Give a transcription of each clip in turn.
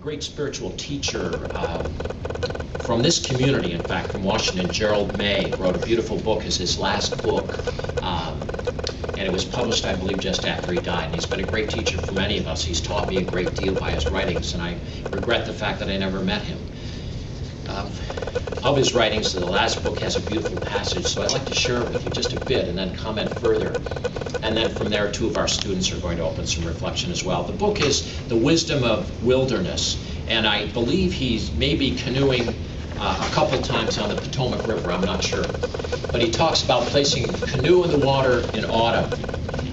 great spiritual teacher from this community, in fact, from Washington, Gerald May, wrote a beautiful book as his last book. And it was published, I believe, just after he died. And he's been a great teacher for many of us. He's taught me a great deal by his writings, and I regret the fact that I never met him. Of his writings, the last book has a beautiful passage, so I'd like to share it with you just a bit and then comment further. And then from there, two of our students are going to open some reflection as well. The book is The Wisdom of Wilderness, and I believe he's maybe canoeing a couple times on the Potomac River, I'm not sure. But he talks about placing a canoe in the water in autumn.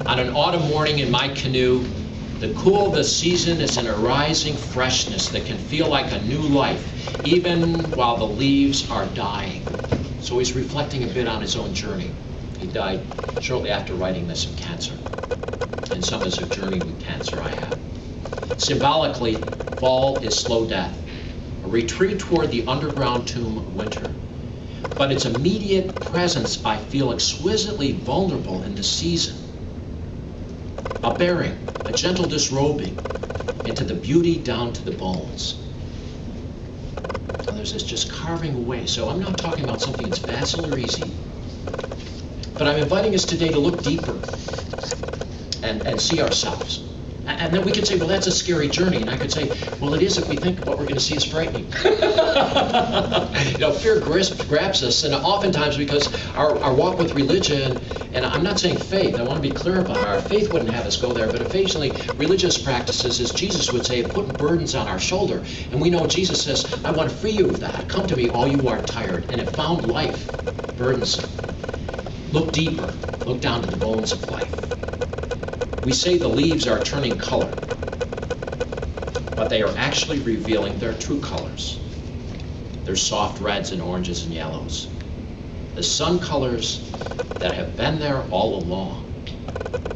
On an autumn morning in my canoe, the cool of the season is in a rising freshness that can feel like a new life, even while the leaves are dying. So he's reflecting a bit on his own journey. He died shortly after writing this of cancer. And some of us have journeyed with cancer, I have. Symbolically, fall is slow death, a retreat toward the underground tomb of winter. But its immediate presence, I feel exquisitely vulnerable in the season. A bearing, a gentle disrobing into the beauty down to the bones. And there's this just carving away. So I'm not talking about something that's facile or easy, but I'm inviting us today to look deeper and see ourselves. And then we could say, well, that's a scary journey. And I could say, well, it is if we think what we're going to see is frightening. Fear grabs us, and oftentimes because our walk with religion, and I'm not saying faith, I want to be clear about it. Our faith wouldn't have us go there, but occasionally religious practices, as Jesus would say, putting burdens on our shoulder. And we know Jesus says, I want to free you of that. Come to me, all you who are tired, and have found life burdensome. Look deeper. Look down to the bones of life. We say the leaves are turning color, but they are actually revealing their true colors. Their soft reds and oranges and yellows. The sun colors that have been there all along.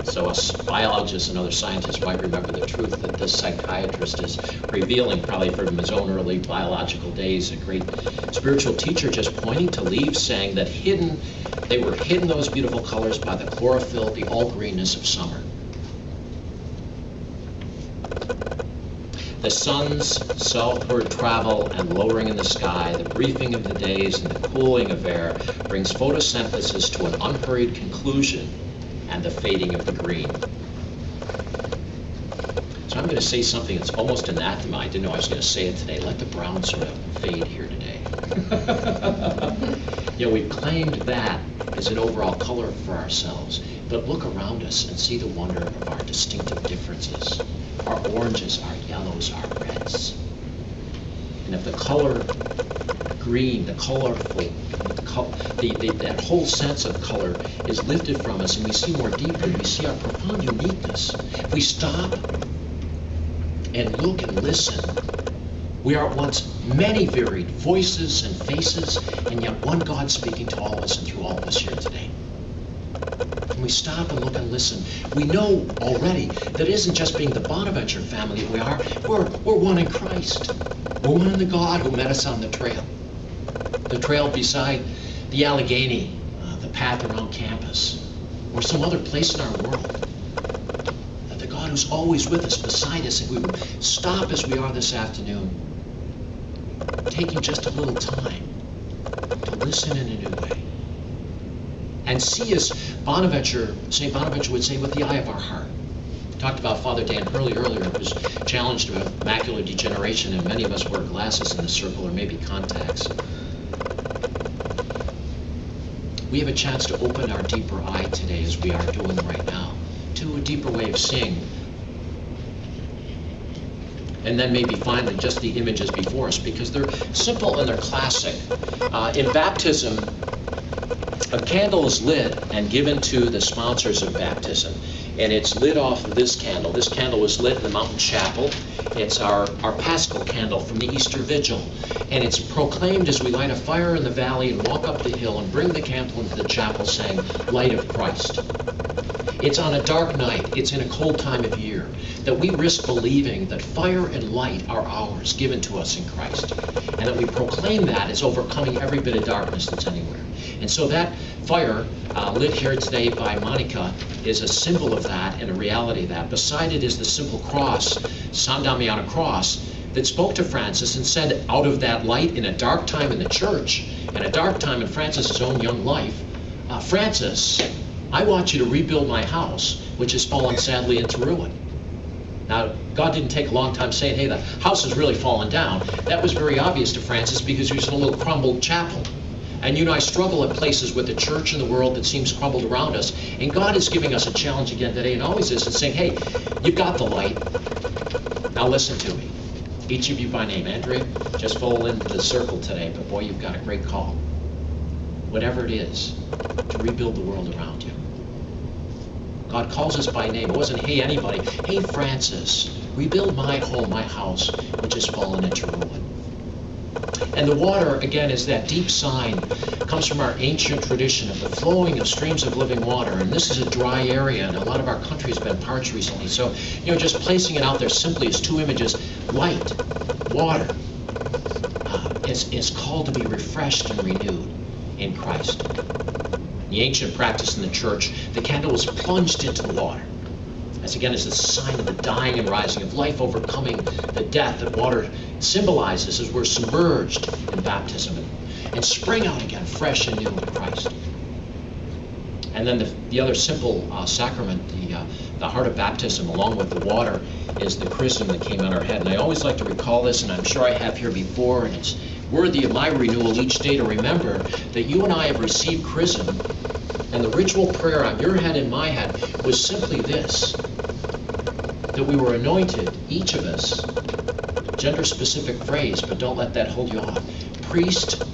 So us biologists and other scientists might remember the truth that this psychiatrist is revealing, probably from his own early biological days, a great spiritual teacher just pointing to leaves, saying that they were hidden, those beautiful colors, by the chlorophyll, the all-greenness of summer. The sun's southward travel and lowering in the sky, the briefing of the days and the cooling of air brings photosynthesis to an unhurried conclusion and the fading of the green. So I'm going to say something that's almost anathema. I didn't know I was going to say it today. Let the brown sort of fade here today. We've claimed that as an overall color for ourselves. But look around us and see the wonder of our distinctive differences. Our oranges, our yellows, our reds. And if the color green, the colorful, that whole sense of color is lifted from us and we see more deeply, we see our profound uniqueness. If we stop and look and listen, we are at once many varied voices and faces, and yet one God speaking to all of us and through all of us here today. When we stop and look and listen, we know already that it isn't just being the Bonaventure family we are. We're one in Christ. We're one in the God who met us on the trail. The trail beside the Allegheny, the path around campus, or some other place in our world. That the God who's always with us, beside us, if we would stop as we are this afternoon, taking just a little time to listen in a new way. And see, as St. Bonaventure would say, with the eye of our heart. We talked about Father Dan Hurley earlier, who was challenged with macular degeneration, and many of us wear glasses in the circle or maybe contacts. We have a chance to open our deeper eye today, as we are doing right now, to a deeper way of seeing. And then maybe finally just the images before us, because they're simple and they're classic. In baptism, a candle is lit and given to the sponsors of baptism, and it's lit off of this candle. This candle was lit in the mountain chapel. It's our Paschal candle from the Easter Vigil, and it's proclaimed as we light a fire in the valley and walk up the hill and bring the candle into the chapel, saying, "Light of Christ." It's on a dark night, it's in a cold time of year, that we risk believing that fire and light are ours, given to us in Christ, and that we proclaim that as overcoming every bit of darkness that's anywhere. And so that fire, lit here today by Monica, is a symbol of that and a reality of that. Beside it is the simple cross, San Damiano cross, that spoke to Francis and said, out of that light in a dark time in the church, and a dark time in Francis's own young life, Francis, I want you to rebuild my house, which has fallen sadly into ruin. Now, God didn't take a long time saying, hey, the house has really fallen down. That was very obvious to Francis because he was in a little crumbled chapel. And I struggle at places with the church and the world that seems crumbled around us. And God is giving us a challenge again today, and always is, and saying, hey, you've got the light. Now listen to me. Each of you by name. Andrea, just fall into the circle today, but boy, you've got a great call. Whatever it is, to rebuild the world around you. God calls us by name. It wasn't, hey, anybody. Hey, Francis, rebuild my home, my house, which has fallen into ruin. And the water, again, is that deep sign, comes from our ancient tradition of the flowing of streams of living water. And this is a dry area, and a lot of our country has been parched recently. So, just placing it out there simply as two images, light, water, is called to be refreshed and renewed in Christ. The ancient practice in the church, the candle was plunged into the water. As again is the sign of the dying and rising of life, overcoming the death that water symbolizes as we're submerged in baptism and spring out again fresh and new in Christ. And then the other simple sacrament, the heart of baptism, along with the water, is the chrism that came on our head. And I always like to recall this, and I'm sure I have here before, and it's worthy of my renewal each day to remember that you and I have received chrism, and the ritual prayer on your head and my head was simply this, that we were anointed, each of us, gender-specific phrase, but don't let that hold you off, priest,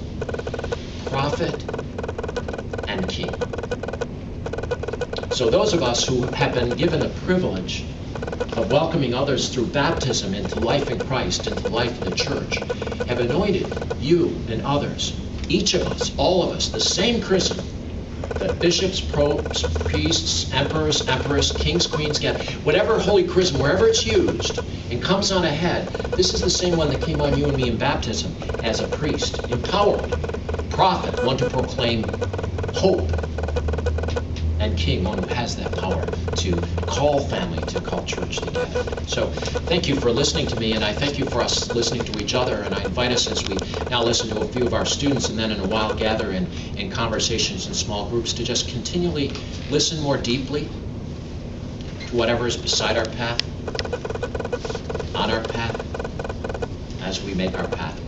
prophet, and king. So those of us who have been given the privilege of welcoming others through baptism into life in Christ, into life in the church, have anointed you and others, each of us, all of us, the same chrism that bishops, popes, priests, emperors, empress, kings, queens get, whatever holy chrism, wherever it's used, and comes on ahead, this is the same one that came on you and me in baptism as a priest, empowered, prophet, one to proclaim hope, and king, one who has that power to call family, to call church together. So thank you for listening to me, and I thank you for us listening to each other, and I invite us, as we now listen to a few of our students and then in a while gather in conversations in small groups, to just continually listen more deeply to whatever is beside our path, on our path, as we make our path